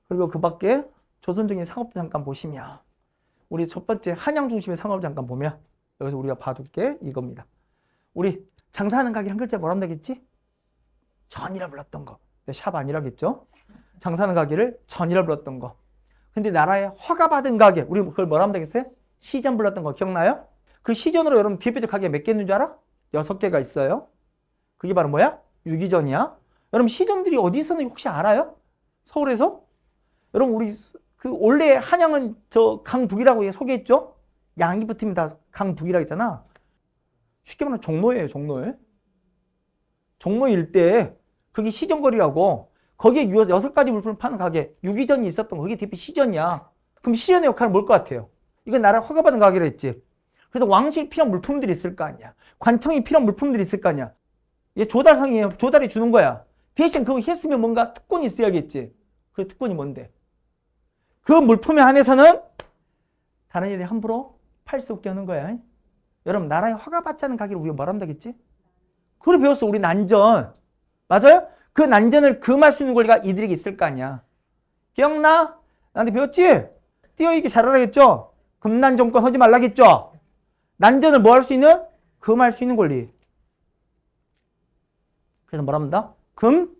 그리고 그 밖에 조선적인 상업도 잠깐 보시면 우리 첫 번째 한양 중심의 상업을 잠깐 보면 여기서 우리가 봐둘 게 이겁니다. 우리 장사하는 가게 한 글자 뭐라 한다겠지? 전이라 불렀던 거. 샵 아니라겠죠? 장사하는 가게를 전이라 불렀던 거. 근데 나라에 허가받은 가게, 우리 그걸 뭐라 하면 되겠어요? 시전 불렀던 거 기억나요? 그 시전으로 여러분 대표적 가게 몇 개 있는 줄 알아? 6개가 있어요. 그게 바로 뭐야? 유기전이야. 여러분 시전들이 어디 있었는지 혹시 알아요? 서울에서? 여러분 우리 그 원래 한양은 저 강북이라고 소개했죠? 양이 붙으면 다 강북이라고 했잖아. 쉽게 말하면 종로예요, 종로에. 종로 일대에 그게 시전거리라고 거기에 6가지 물품을 파는 가게 유기전이 있었던 거 그게 대표 시전이야. 그럼 시전의 역할은 뭘 것 같아요? 이건 나라 허가받은 가게라 했지. 그래서 왕실 필요한 물품들이 있을 거 아니야. 관청이 필요한 물품들이 있을 거 아니야. 얘 조달상이에요. 조달해 주는 거야. 대신 그거 했으면 뭔가 특권이 있어야겠지. 그 특권이 뭔데? 그 물품에 한해서는 다른 애들이 함부로 팔 수 없게 하는 거야. 여러분 나라에 허가받지 않은 가게를 우리가 뭐라 한다겠지? 그걸 배웠어. 우리 난전. 맞아요? 그 난전을 금할 수 있는 권리가 이들에게 있을 거 아니야. 기억나? 나한테 배웠지? 띄어있기 잘하라겠죠? 금난 정권 하지 말라겠죠? 난전을 뭐 할 수 있는? 금할 수 있는 권리. 그래서 뭐라 합니다? 금,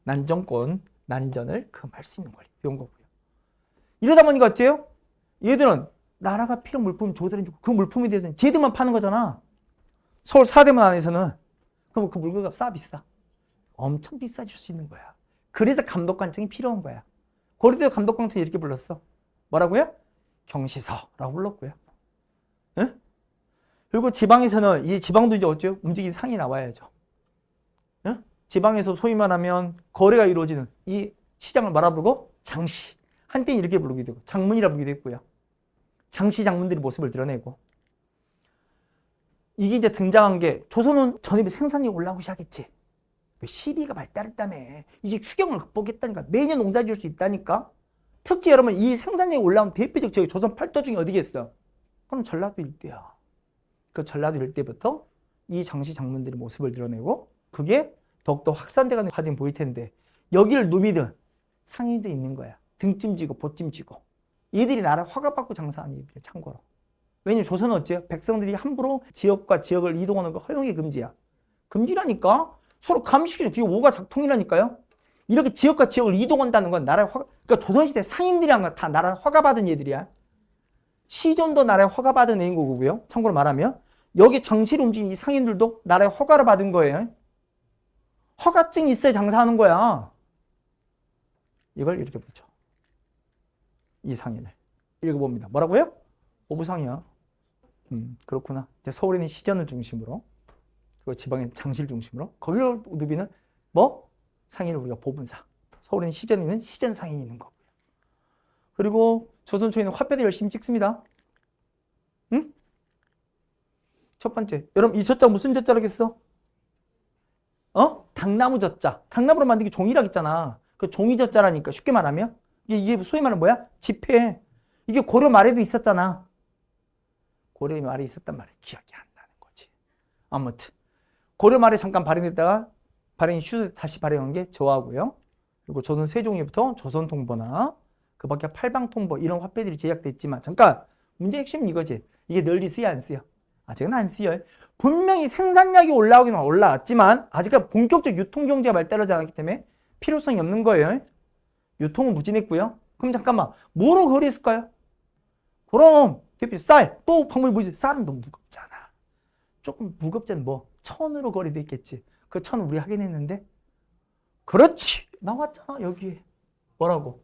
난정권, 난전을 금할 수 있는 권리. 이런 거고요. 이러다 보니까 어째요? 얘들은 나라가 필요한 물품 조달해주고 그 물품에 대해서는 쟤들만 파는 거잖아. 서울 사대문 안에서는. 그럼 그 물건값 싸 비싸? 엄청 비싸질 수 있는 거야. 그래서 감독관청이 필요한 거야. 고려대 감독관청이 이렇게 불렀어. 뭐라고요? 경시서라고 불렀고요. 응? 그리고 지방에서는 이 지방도 이제 어째요? 움직이는 상이 나와야죠. 응? 지방에서 소위 말하면 거래가 이루어지는 이 시장을 뭐라 부르고? 장시. 한때는 이렇게 부르기도 하고 장문이라 부르기도 했고요. 장시 장문들이 모습을 드러내고 이게 이제 등장한 게 조선은 전입의 생산이 올라오기 시작했지. 시비가 발달했다며. 이제 휴경을 극복했다니까. 매년 농사 지을 수 있다니까. 특히 여러분 이 생산량이 올라온 대표적 지역이 조선 팔도 중에 어디겠어? 그럼 전라도 일대야. 그 전라도 일대부터 이 장시 장문들의 모습을 드러내고 그게 더욱더 확산돼가는 과정이 보일 텐데 여기를 누비든 상인도 있는 거야. 등짐 지고 보찜 지고. 이들이 나라 허가받고 장사하는 이들이 참고로. 왜냐면 조선은 어째요? 백성들이 함부로 지역과 지역을 이동하는 거 허용이 금지야. 금지라니까? 서로 감시키는 그게 오가 작통이라니까요. 이렇게 지역과 지역을 이동한다는 건 나라의 허가, 그러니까 조선시대 상인들이란 건 다 나라의 허가받은 얘들이야. 시전도 나라의 허가받은 애인 거고요. 참고로 말하면 여기 장시를 움직이는 이 상인들도 나라의 허가를 받은 거예요. 허가증이 있어야 장사하는 거야. 이걸 이렇게 보죠. 이 상인을 읽어봅니다. 뭐라고요? 오부상이야. 그렇구나. 이제 서울에는 시전을 중심으로 그리고 지방에는 장시를 중심으로 거기로 누비는 뭐? 상인을 우리가 보분사. 서울에는 시전에는 시전 상인이 있는 거고요. 그리고 조선초에는 화폐도 열심히 찍습니다. 응? 첫 번째. 여러분 이 젖자 무슨 젖자라겠어? 당나무 젖자. 당나무로 만든 게 종이라고 했잖아. 그 종이 젖자라니까 쉽게 말하면 이게 소위 말하는 뭐야? 지폐. 이게 고려 말에도 있었잖아. 고려 말에 있었단 말이야. 기억이 안 나는 거지. 아무튼 고려 말에 잠깐 발행됐다가 발행이 다시 발행한 게 저하고요. 그리고 조선 세종이부터 조선통보나 그 밖에 팔방통보 이런 화폐들이 제작됐지만 잠깐 문제 핵심은 이거지. 이게 널리 쓰여 안 쓰여? 아직은 안 쓰여요. 분명히 생산량이 올라오긴 올라왔지만 아직까지 본격적 유통경제가 발달하지 않았기 때문에 필요성이 없는 거예요. 유통은 무진했고요. 그럼 잠깐만 뭐로 거래했을까요? 그럼 대표 쌀, 또 광물 뭐지? 쌀은 너무 무겁잖아. 조금 무겁잖아. 뭐 천으로 거래됐겠지. 그 천 우리 하긴 했는데 그렇지 나왔잖아 여기에. 뭐라고?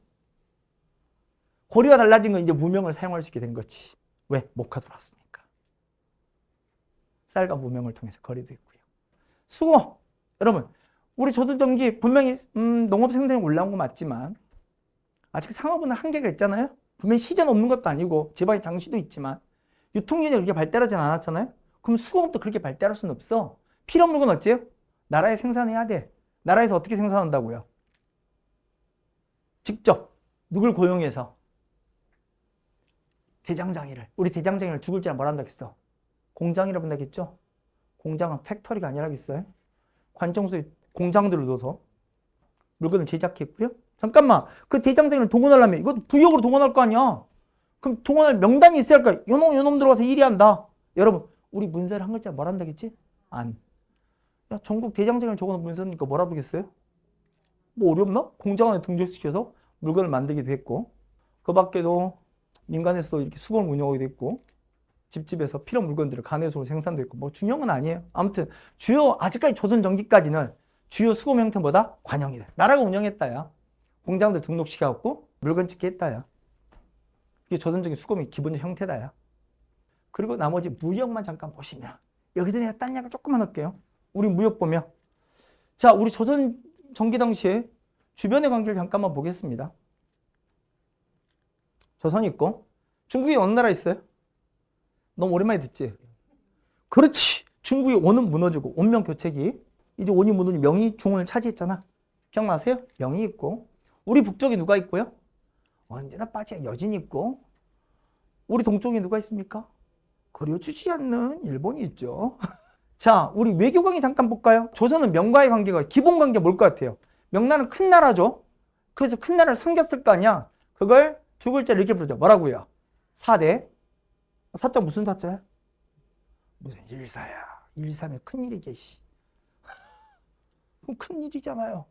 고리가 달라진 건 이제 무명을 사용할 수 있게 된 거지. 왜? 목화 들어왔으니까. 쌀과 무명을 통해서 거래됐고요. 수고. 여러분 우리 조선전기 분명히 농업 생산이 올라온 거 맞지만 아직 상업은 한계가 있잖아요. 분명히 시전 없는 것도 아니고 지방의 장시도 있지만 유통기전이 그렇게 발달하진 않았잖아요. 그럼 수공업도 그렇게 발달할 수는 없어. 필요한 물건 어째요? 나라에 생산해야 돼. 나라에서 어떻게 생산한다고요? 직접 누굴 고용해서? 대장장이를. 우리 대장장이를 두 글자를 뭐라 한다겠어? 공장이라고 한다겠죠? 공장은 팩터리가 아니라겠어요? 관청소에 공장들을 둬서 물건을 제작했고요. 잠깐만. 그 대장장이를 동원하려면 이것도 부역으로 동원할 거 아니야. 그럼 동원할 명단이 있어야 할까? 요놈 들어가서 일이 한다. 여러분, 우리 문서를 한 글자 뭐라 한다겠지? 안. 야, 전국 대장장이를 적어놓은 문서니까 뭐라 부르겠어요? 뭐 어렵나? 공장 안에 등록시켜서 물건을 만들기도 했고, 그 밖에도 민간에서도 이렇게 수공을 운영하기도 했고, 집집에서 필요한 물건들을 간헐적으로 생산도 했고, 뭐 중요한 건 아니에요. 아무튼 주요 아직까지 조선 전기까지는 주요 수공 형태 뭐다? 관형이다. 나라가 운영했다야. 공장들 등록시켜갖고 물건 찍게 했다야. 이게 조선적인 수공의 기본적 형태다야. 그리고 나머지 무역만 잠깐 보시면, 여기서 내가 딴 약을 조금만 할게요. 우리 무역 보면, 자, 우리 조선 전기 당시에 주변의 관계를 잠깐만 보겠습니다. 조선이 있고, 중국이 어느 나라 있어요? 너무 오랜만에 듣지? 그렇지. 중국이 원은 무너지고 원명 교체기, 이제 원이 무너지고 명이 중원을 차지했잖아. 기억나세요? 명이 있고, 우리 북쪽에 누가 있고요? 언제나 빠지야 여진이 있고, 우리 동쪽에 누가 있습니까? 그려주지 않는 일본이 있죠. 자, 우리 외교 관계 잠깐 볼까요? 조선은 명과의 관계가 기본 관계가 뭘 것 같아요? 명나라는 큰 나라죠. 그래서 큰 나라를 섬겼을 거 아니야. 그걸 두 글자를 이렇게 부르죠. 뭐라고요? 사대. 사자 무슨 사자야? 무슨 일사야. 일사면 큰일이게. 그럼 큰일이잖아요.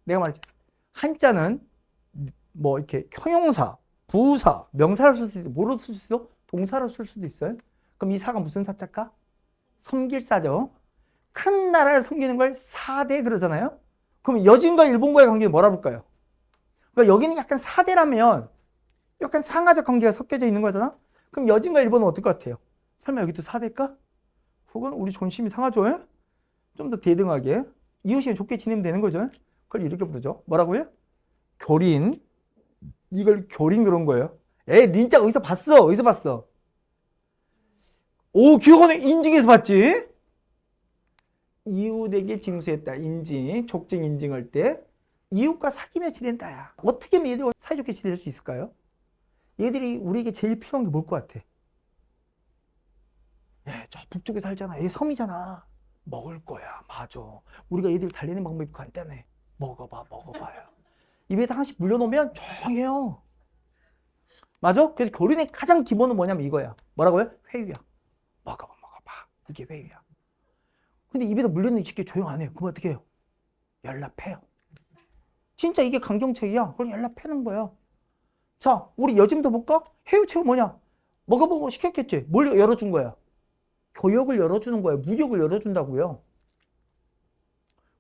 내가 말했지. 한자는 뭐 이렇게 형용사, 부사, 명사를 쓸 수도 있고, 뭐로 쓸 수 있어? 동사로 쓸 수도 있어요. 그럼 이 사가 무슨 사자일까? 섬길사죠. 큰 나라를 섬기는 걸 사대 그러잖아요. 그럼 여진과 일본과의 관계는 뭐라 볼까요? 그러니까 여기는 약간 사대라면 약간 상하적 관계가 섞여져 있는 거잖아. 그럼 여진과 일본은 어떨 것 같아요? 설마 여기도 사대일까? 그건 우리 존심이 상하죠. 좀 더 대등하게 이웃이 좋게 지내면 되는 거죠. 그걸 이렇게 부르죠. 뭐라고요? 교린. 이걸 교린 그런 거예요. 린자 어디서 봤어? 어디서 봤어? 오, 기억하네. 인증에서 봤지? 이웃에게 징수했다. 인증, 족증 인증할 때 이웃과 사귀며 지낸다야. 어떻게 하면 얘들과 사이좋게 지낼 수 있을까요? 얘들이 우리에게 제일 필요한 게 뭘 것 같아? 저 북쪽에 살잖아. 얘 섬이잖아. 먹을 거야. 맞아. 우리가 얘들 달래는 방법이 간단해. 먹어봐요. 입에다 하나씩 물려놓으면 조용해요. 맞아? 그래서 교린의 가장 기본은 뭐냐면 이거야. 뭐라고요? 회유야. 먹어봐. 이게 회유야. 근데 입에다 물렸는데 쉽게 조용 안 해요. 그럼 어떻게 해요? 연락해요. 진짜 이게 강경책이야. 그럼 연락하는 거야. 자, 우리 여진부터 볼까? 회유책은 뭐냐? 먹어보고 시켰겠지. 뭘 열어준 거야? 교역을 열어주는 거야. 무역을 열어준다고요.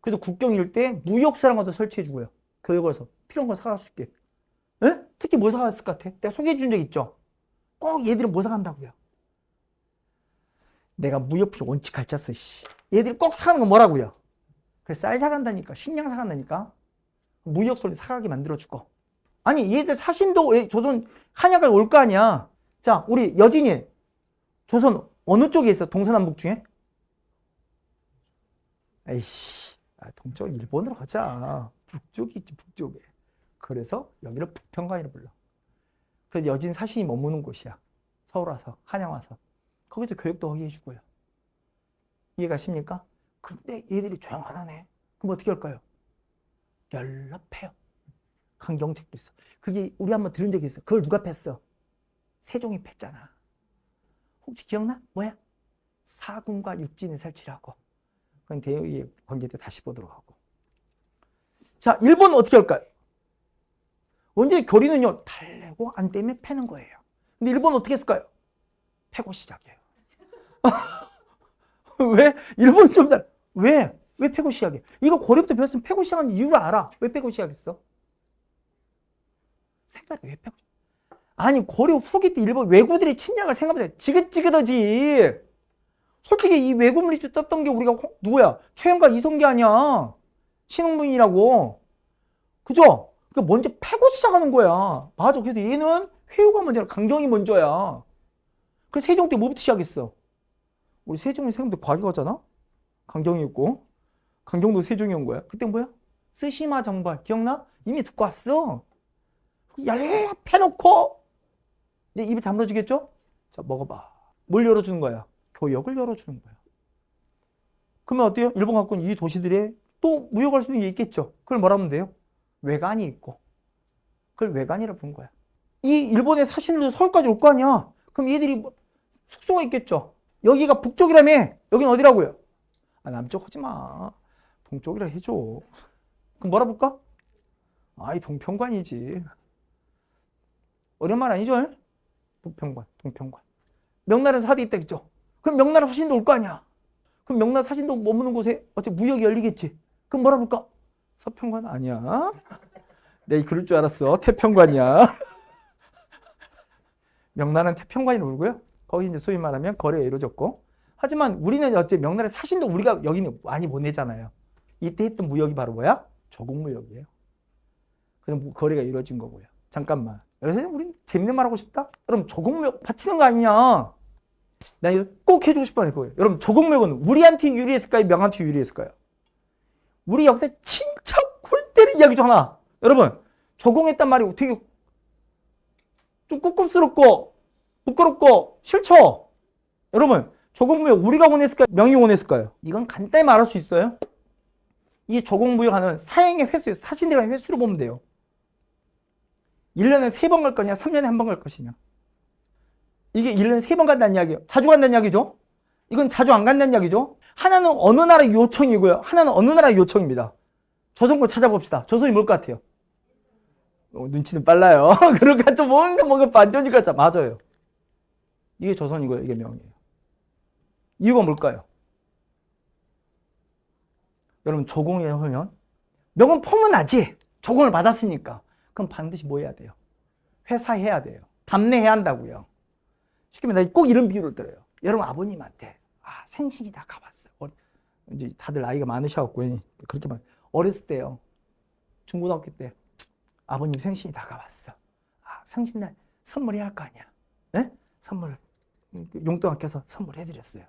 그래서 국경일 때 무역사랑과도 설치해주고요. 교역을 해서 필요한 거 사갈 수 있게. 에? 특히 뭐 사갔을 것 같아? 내가 소개해준 적 있죠? 꼭 얘들은 뭐 사간다고요? 내가 무역필 원칙 가르쳤어. 얘들이 꼭 사가는 건 뭐라고요? 그래, 쌀 사간다니까. 식량 사간다니까. 무역소리 사가게 만들어주고. 아니, 얘들 사신도 조선 한약을 올 거 아니야. 자, 우리 여진이 조선 어느 쪽에 있어? 동서남북 중에? 에이씨, 동쪽 일본으로 가자. 북쪽이 있지, 북쪽에. 그래서 여기를 북평강이라 불러. 그래서 여진 사신이 머무는 곳이야. 서울 와서, 한양 와서. 거기서 교육도 하게 해주고요. 이해가십니까? 근데 얘들이 조용 안 하네. 그럼 어떻게 할까요? 연락해요. 강경책도 있어. 그게 우리 한번 들은 적이 있어. 그걸 누가 팼어? 세종이 팼잖아. 혹시 기억나? 뭐야? 사군과 육진을 설치하고. 그건 대의 관계 때 다시 보도록 하고. 자, 일본은 어떻게 할까요? 언제 교리는요, 달래고 안 되면 패는 거예요. 근데 일본은 어떻게 했을까요? 패고 시작해요. 왜? 일본은 좀 다, 왜? 왜 패고 시작해? 이거 고려부터 배웠으면 패고 시작한 이유를 알아. 왜 패고 시작했어? 생각해, 왜 패고 아니, 고려 후기 때 일본 왜구들이 침략을 생각보다 지긋지긋하지. 솔직히 이 왜구 물리치 떴던 게 우리가 누구야? 최영과 이성기 아니야. 신흥문이라고. 그죠? 그 먼저 패고 시작하는 거야. 맞아. 그래서 얘는 회유가 먼저야. 강경이 먼저야. 그래서 세종 때 뭐부터 시작했어? 우리 세종이 생각보다 과거잖아? 강경이 있고. 강경도 세종이 온 거야. 그때 뭐야? 쓰시마 정벌. 기억나? 이미 듣고 왔어. 얄 패놓고 이제 입을 다물어주겠죠? 자, 먹어봐. 뭘 열어주는 거야? 교역을 열어주는 거야. 그러면 어때요? 일본 갖고 있는 이 도시들에 또 무역할 수 있는 게 있겠죠? 그걸 뭐라 하면 돼요? 외관이 있고 그걸 외관이라 부른 거야. 이 일본의 사신들도 서울까지 올 거 아니야. 그럼 얘들이 뭐 숙소가 있겠죠. 여기가 북쪽이라며. 여긴 어디라고요? 아, 남쪽 하지 마. 동쪽이라 해줘. 그럼 뭐라 볼까? 아이, 동평관이지. 어려운 말 아니죠? 북평관, 동평관. 명나라 사대 있다 했죠. 그럼 명나라 사신도 올 거 아니야. 그럼 명나라 사신도 머무는 곳에 어째 무역이 열리겠지. 그럼 뭐라 볼까? 서평관 아니야. 내가 그럴 줄 알았어. 태평관이야. 명나라는 태평관이 오고요. 거기 이제 소위 말하면 거래가 이루어졌고. 하지만 우리는 어째 명나라 사신도 우리가 여기는 많이 보내잖아요. 이때 했던 무역이 바로 뭐야? 조공무역이에요. 그래서 거래가 이루어진 거고요. 잠깐만. 여기서 우린 재밌는 말 하고 싶다? 여러분, 조공무역 바치는 거 아니냐? 나 이거 꼭 해주고 싶어 할 거예요. 여러분, 조공무역은 우리한테 유리했을까요? 명한테 유리했을까요? 우리 역사에 진짜 골 때린 이야기 중 하나. 여러분, 조공했단 말이 되게 좀 꿉꿉스럽고 부끄럽고 싫죠? 여러분, 조공무역 우리가 원했을까요? 명이 원했을까요? 이건 간단히 말할 수 있어요. 이 조공무역하는 사행의 횟수, 사신들의 횟수를 보면 돼요. 1년에 3번 갈 거냐, 3년에 1번 갈 것이냐. 이게 1년에 3번 간다는 이야기예요. 자주 간다는 이야기죠. 이건 자주 안 간다는 이야기죠. 하나는 어느 나라 요청이고요. 하나는 어느 나라 요청입니다. 조선 거 찾아봅시다. 조선이 뭘 것 같아요? 눈치는 빨라요. 그러니까 좀 뭔가 반전일 것 같아. 맞아요. 이게 조선이고요. 이게 명이에요. 이유가 뭘까요? 여러분, 조공에 하면 명은 포문나지. 조공을 받았으니까. 그럼 반드시 뭐 해야 돼요? 회사해야 돼요. 답례해야 한다고요. 쉽게 말해 꼭 이런 비유를 들어요. 여러분, 아버님한테 생신이 다 가봤어요. 이제 다들 나이가 많으셔갖고 그렇게 말. 어렸을 때요. 중고등학교 때 아버님 생신이 다 가봤어. 생신날 선물해야 할 거 아니야. 네? 선물 용돈 아껴서 선물해드렸어요.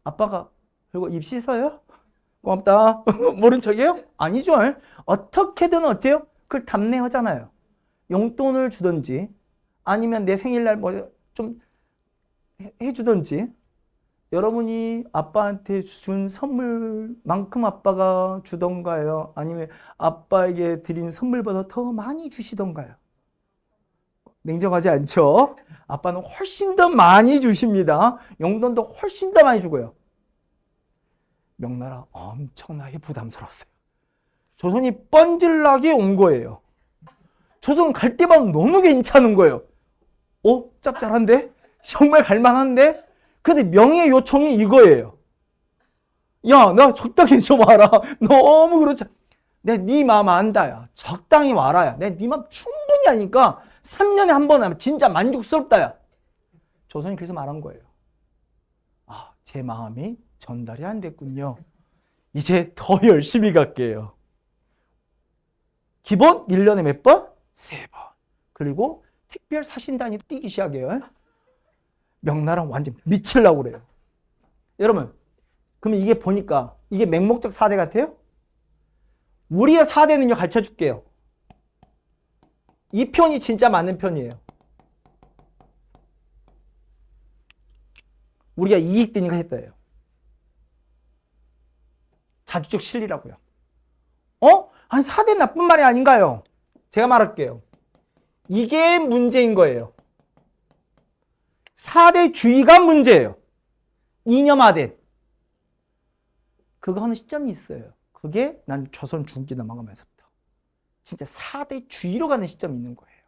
아빠가 그리고 입 씻어요? 고맙다. 모른 척이에요? 아니죠. 어떻게든 어째요? 그걸 답례하잖아요. 용돈을 주든지 아니면 내 생일날 뭐 좀 해주든지. 여러분이 아빠한테 준 선물만큼 아빠가 주던가요? 아니면 아빠에게 드린 선물보다 더 많이 주시던가요? 냉정하지 않죠? 아빠는 훨씬 더 많이 주십니다. 용돈도 훨씬 더 많이 주고요. 명나라 엄청나게 부담스러웠어요. 조선이 뻔질나게 온 거예요. 조선 갈 때마다 너무 괜찮은 거예요. 짭짤한데? 정말 갈만한데? 근데 명의 요청이 이거예요. 야, 나 적당히 좀 와라. 너무 그렇지. 내가 네 마음 안다. 야. 적당히 와라. 야. 내가 네 마음 충분히 아니까 3년에 한 번 하면 진짜 만족스럽다. 야. 조선이 그래서 말한 거예요. 제 마음이 전달이 안 됐군요. 이제 더 열심히 갈게요. 기본 1년에 몇 번? 3번. 그리고 특별 사신단이 뛰기 시작해요. 명나라 완전 미치려고 그래요. 여러분, 그러면 이게 보니까 이게 맹목적 사대 같아요? 우리의 사대는요, 가르쳐 줄게요. 이 편이 진짜 맞는 편이에요. 우리가 이익 되니까 했다예요. 자주적 실리라고요. 아니, 사대 나쁜 말이 아닌가요? 제가 말할게요. 이게 문제인 거예요. 사대주의가 문제예요. 이념화된. 그거 하는 시점이 있어요. 그게 난 조선 중기 넘어가면서부터 진짜 사대주의로 가는 시점이 있는 거예요.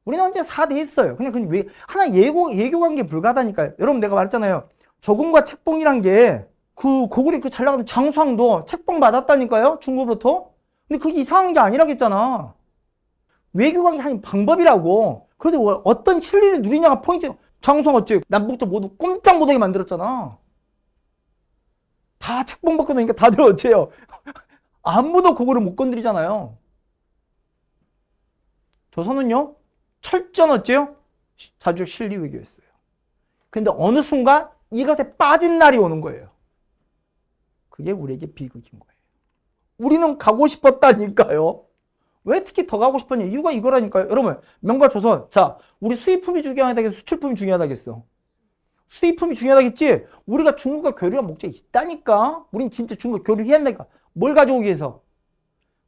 우리는 언제 사대 했어요. 그냥 왜 하나 예교 관계 불가하다니까요. 여러분, 내가 말했잖아요. 조공과 책봉이란 게 고구려 잘 나가는 장수왕도 책봉 받았다니까요. 중국으로부터. 근데 그게 이상한 게 아니라겠잖아. 외교관계 하는 방법이라고. 그래서 어떤 진리를 누리냐가 포인트. 장수왕 어째 남북쪽 모두 꼼짝 못하게 만들었잖아. 다 책봉 받고 나니까 다들 어째요. 아무도 그거를 못 건드리잖아요. 조선은요, 철저한 어째요? 자주적 실리 외교였어요. 근데 어느 순간 이것에 빠진 날이 오는 거예요. 그게 우리에게 비극인 거예요. 우리는 가고 싶었다니까요. 왜 특히 더 가고 싶었냐? 이유가 이거라니까요. 여러분, 명과 조선. 자, 우리 수입품이 중요하다겠어? 수출품이 중요하다겠어? 수입품이 중요하다겠지? 우리가 중국과 교류할 목적이 있다니까? 우린 진짜 중국과 교류해야 한다니까? 뭘 가져오기 위해서?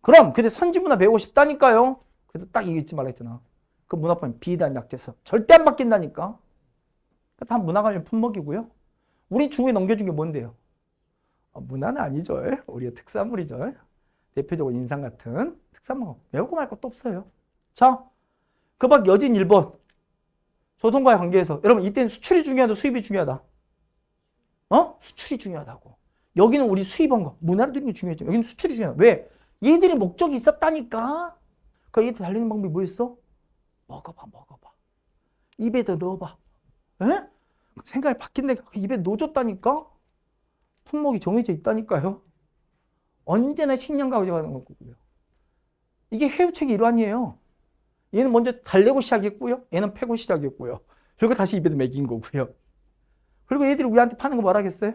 그럼, 근데 선지문화 배우고 싶다니까요? 그래서 딱 이거 잊지 말라 했잖아. 그 문화법인 비단 약재서 절대 안 바뀐다니까. 다 문화 관련 품목이고요. 우리 중에 넘겨준 게 뭔데요? 문화는 아니죠. 우리의 특산물이죠. 대표적으로 인상 같은 특산물. 외우고 말 것도 없어요. 자, 그 밖 여진 1번. 소송과의 관계에서. 여러분, 이때는 수출이 중요하다, 수입이 중요하다? 수출이 중요하다고. 여기는 우리 수입한 거. 문화를 드리는 게 중요했죠. 여기는 수출이 중요하다. 왜? 얘들이 목적이 있었다니까. 그 얘들 달리는 방법이 뭐였어? 먹어봐. 입에 더 넣어봐. 에? 생각이 바뀐데 입에 넣어줬다니까? 품목이 정해져 있다니까요. 언제나 식량 가져가는 거고요. 이게 회유책의 일환이에요. 얘는 먼저 달래고 시작했고요. 얘는 패고 시작했고요. 그리고 다시 입에도 먹인 거고요. 그리고 얘들이 우리한테 파는 거 뭐라 하겠어요?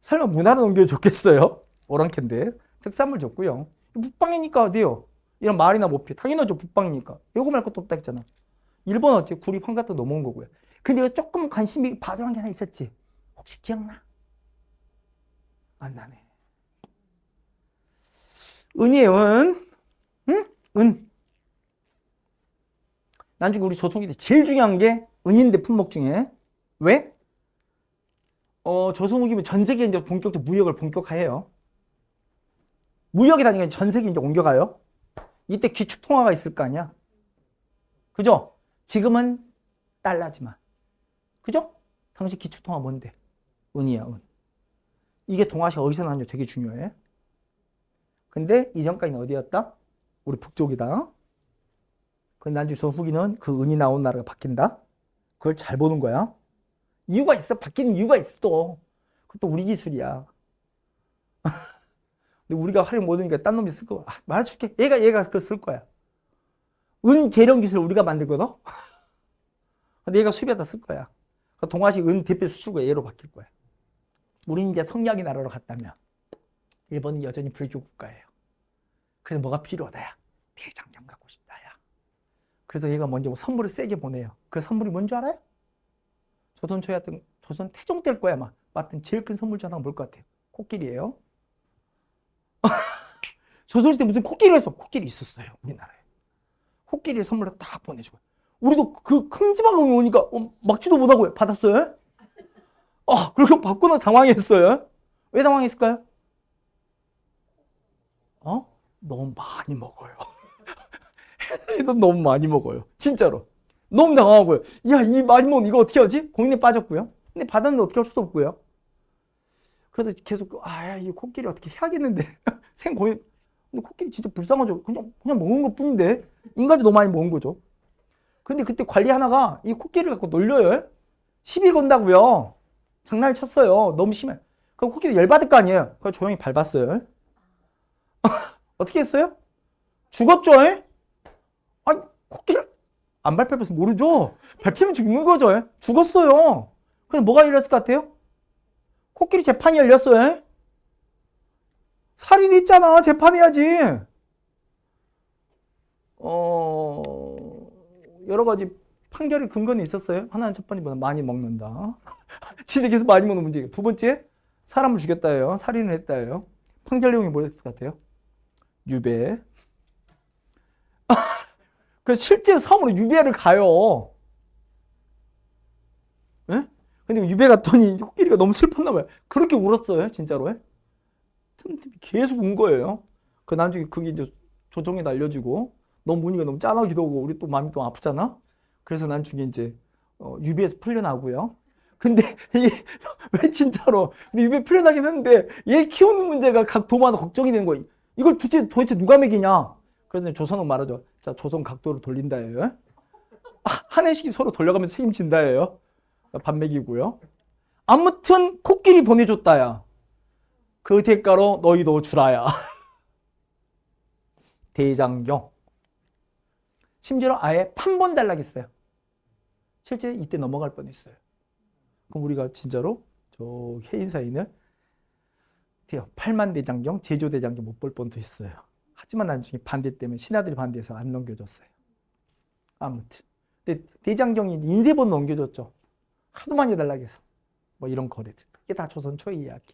설마 문화로 넘겨줬겠어요? 오랑캐인데. 특산물 줬고요. 북방이니까 어디요? 이런 말이나 모피. 당연하죠. 북방이니까. 요거 말 것도 없다 했잖아. 일본 어째 구리 판 갖다 넘어온 거고요. 근데 이거 조금 관심이 봐주는 게 하나 있었지. 혹시 기억나? 안 나네. 은이에요, 은. 응? 은. 나중에 우리 조선시대 제일 중요한 게 은인데 품목 중에. 왜? 조선후기면 전 세계에 이제 본격적으로 무역을 본격화해요. 무역이 다니까 전 세계에 이제 옮겨가요. 이때 기축통화가 있을 거 아니야. 그죠? 지금은 달러지만. 그죠? 당시 기축통화 뭔데? 은이야, 은. 이게 동아시아 어디서 나왔냐 되게 중요해. 근데 이전까지는 어디였다? 우리 북쪽이다. 근데 나중에 후기는 그 은이 나온 나라가 바뀐다. 그걸 잘 보는 거야. 이유가 있어. 바뀌는 이유가 있어 또. 그것도 우리 기술이야. 근데 우리가 활용 못하니까 딴 놈이 쓸 거야. 말해줄게. 얘가 그거 쓸 거야. 은 재련 기술을 우리가 만들거든. 근데 얘가 수입에다 쓸 거야. 동아시 은 대표 수출과 얘로 바뀔 거야. 우리는 이제 성리학의 나라로 갔다면 일본은 여전히 불교 국가예요. 그래서 뭐가 필요하다야? 대장경 갖고 싶다야. 그래서 얘가 먼저 선물을 세게 보내요. 그 선물이 뭔지 알아요? 조선 초였던 조선 태종 때일 거야 아마. 맡은 제일 큰 선물 중 하나가 뭘 것 같아요? 코끼리예요. 조선시대 무슨 코끼리가 있어? 코끼리 있었어요 우리나라에. 코끼리의 선물을 딱 보내주고. 우리도 그 큼지막하게 오니까 막지도 못하고 받았어요. 그렇게 받고는 당황했어요. 왜 당황했을까요? 너무 많이 먹어요. 해도 너무 많이 먹어요. 진짜로. 너무 당황하고요. 야, 이 많이 먹는 이거 어떻게 하지? 고민에 빠졌고요. 근데 받았는데 어떻게 할 수도 없고요. 그래서 계속 이 코끼리 어떻게 해야겠는데 생고민. 근데 코끼리 진짜 불쌍하죠. 그냥 먹은 것 뿐인데 인간도 너무 많이 먹은 거죠. 근데 그때 관리 하나가 이 코끼리를 갖고 놀려요. 시비 건다고요. 장난을 쳤어요. 너무 심해. 그럼 코끼리 열받을 거 아니에요. 그래서 조용히 밟았어요. 어떻게 했어요? 죽었죠. 코끼리 안 밟혀서 모르죠. 밟히면 죽는 거죠. 죽었어요. 그럼 뭐가 일어났을 것 같아요? 코끼리 재판이 열렸어요. 살인이 있잖아. 재판해야지. 여러 가지 판결의 근거는 있었어요. 하나는 첫 번째보다 많이 먹는다. 진짜 계속 많이 먹는 문제예요. 두 번째, 사람을 죽였다예요. 살인을 했다예요. 판결 내용이 뭐였을 것 같아요? 유배. 그래서 실제 섬으로 유배를 가요. 예? 근데 유배 갔더니 코끼리가 너무 슬펐나 봐요. 그렇게 울었어요, 진짜로. 틈틈이 계속 운 거예요. 그 나중에 그게 이제 조정에 알려지고 너무 문의가 너무 짠하기도 하고 우리 또 마음이 또 아프잖아. 그래서 나중에 이제 유배에서 풀려나고요. 근데 이게 왜 진짜로 유배 풀려나긴 했는데 얘 키우는 문제가 각 도마다 걱정이 되는 거예요. 이걸 도대체 누가 먹이냐? 그래서 조선은 말하죠. 자, 조선 각도로 돌린다예요. 한 해씩 서로 돌려가면서 책임진다예요. 밥 먹이고요. 아무튼 코끼리 보내줬다야. 그 대가로 너희도 주라야. 대장경. 심지어 아예 판본 달라겠어요. 실제 이때 넘어갈 뻔했어요. 그럼 우리가 진짜로 저 해인사에는 8만 대장경, 제조대장경 못 볼 뻔도 했어요. 하지만 나중에 반대 때문에 신하들이 반대해서 안 넘겨줬어요. 아무튼. 근데 대장경이 인쇄본 넘겨줬죠. 하도 많이 달라고 해서. 뭐 이런 거래들. 이게 다 조선 초의 이야기.